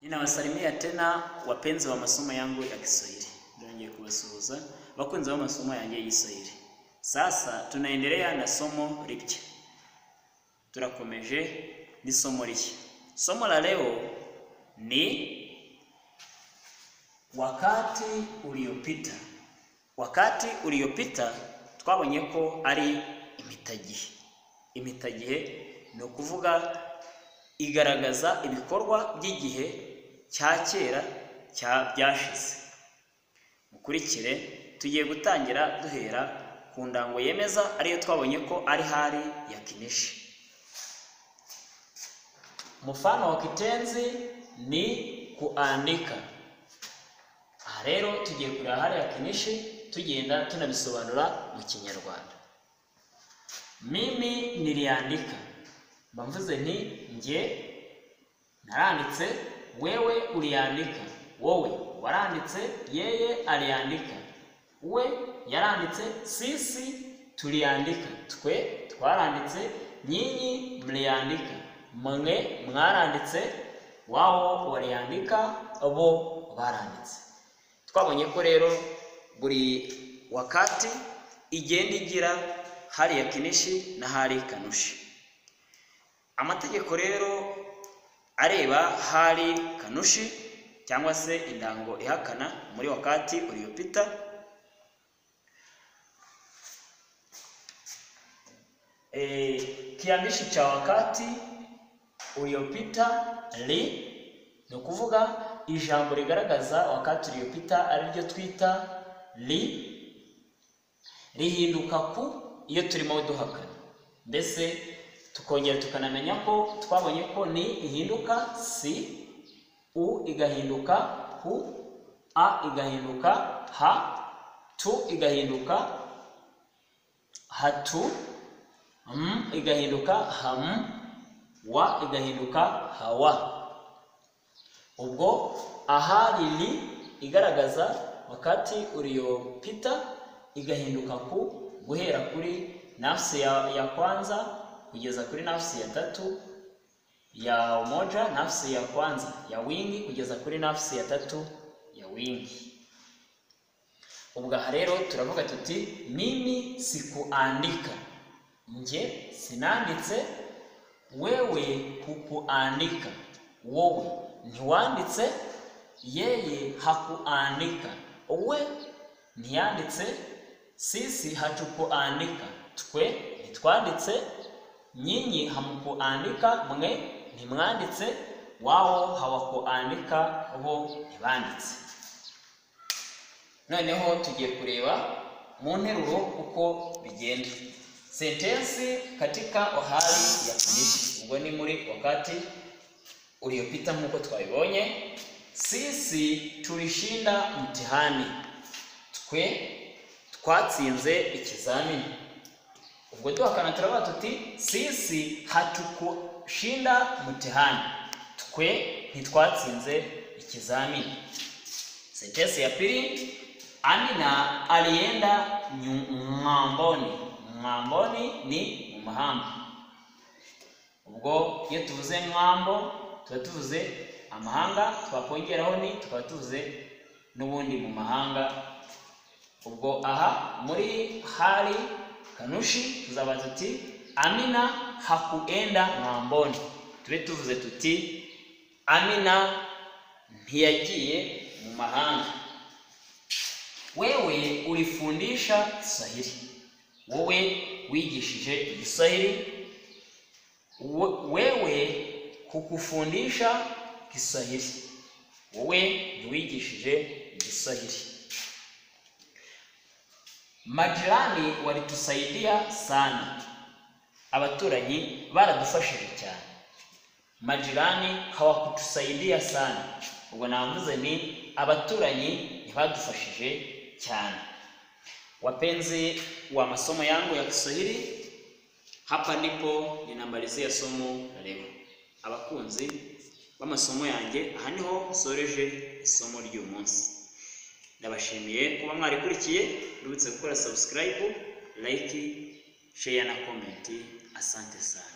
Ninawasalimia tena wapenzi wa masomo yangu ya Kiswahili. Ndongeye kubasuhuza bakunzi wa masomo yangu ya Kiswahili. Sasa tunaendelea na somo lipya. Turakomeje ni somo lipya. Somo la leo ni wakati uliopita. Wakati uliopita twabonye ko ari imitagihe. Imitagihe ni ukuvuga igaragaza ibikorwa by'igihe cya kera byashize. Mukurikire tugiye gutangira duhera ku ndango yemeza ariyo twabonye ko ari hali ya kinishi. Mfano wa kitenzi ni kuandika. Aha rero tugiye kureba hali ya kinishi tugenda tunabisobanura mu Kinyarwanda. Mimi niliandika. Bamvuze nti nge naranditse, wewe uliandika, wowe waranditse, yeye aliandika, we yaranditse, sisi tuliandika, twe twaranditse, nyinyi mliandika, mwe mwaranditse, wao waliandika, abo baranditse. Twabonye ko rero buri wakati igenda igira hali ya kinishi na hali kanushi. Amategeko rero areba hali kanushi cyangwa se indango ihakana muri wakati uliopita. Kiambishi cha wakati uliopita li ni ukuvuga ijambo rigaragaza wakati uliopita ari ryo twita li, rihinduka ku iyo turimo duhakana. Mbese tukongera tukanamenya ko twabonye ko ni ihinduka si, u igahinduka hu, a igahinduka ha, tu igahinduka hatu, igahinduka ham, wa igahinduka hawa. Ubwo ahari li igaragaza wakati uliopita igahinduka ku guhera kuri nafsi ya kwanza kugeza kuri nafsi ya tatu ya umoja, nafsi ya kwanza ya wingi kugeza kuri nafsi ya tatu ya wingi. Ubwo rero turavuga tuti mimi sikuandika, nje sinanditse, wewe hukuandika, wowe ntiwanditse, yeye hakuandika, we ntiyanditse, sisi hatukuandika, twe ntitwanditse, nyinyi hamkuandika, mwe ntimwanditse, wao hawakuandika, bo ntibanditse. Noneho tugiye kureba mu nteruro uko bigenda. Sentensi katika hali ya kinishi. Ubwo ni muri wakati uliopita nkuko twabibonye. Sisi tulishinda mtihani, twe twatsinze ikizamini. Ubwo duhakana turavuga tuti sisi hatukushinda mtihani, twe ntitwatsinze ikizamini. Sentensi ya pili, Amina alienda ng'amboni. Ng'amboni ni mu mahanga. Ubwo iyo tuvuze ng'ambo tuba tuvuze amahanga, twakongeraho ni tukaba tuvuze n'ubundi mu mahanga. Ubwo aha muri hali kanushi tuzaba tuti Amina hakuenda ng'amboni. Tube tuvuze tuti Amina ntiyagiye mu mahanga. Wewe ulifundisha Kiswahili. Wowe wigishije Kiswahili. Wewe hukufundisha Kiswahili. Wowe ntiwigishije Kiswahili. Majirani walitusaidia sana. Abaturanyi baradufashije cyane. Majirani hawakutusaidia sana. Ubwo navuze ni abaturanyi ntibadufashije cyane. Wapenzi wa masomo yangu ya Kiswahili, hapa ndipo ninamalizia somo la leo. Abakunzi b'amasomo yanjye, aha niho nsoreje isomo ry'uyu munsi. Ndabashimiye kuba mwarikurikiye. Urubutse gukora subscribe, like, share na comment. Asante sana.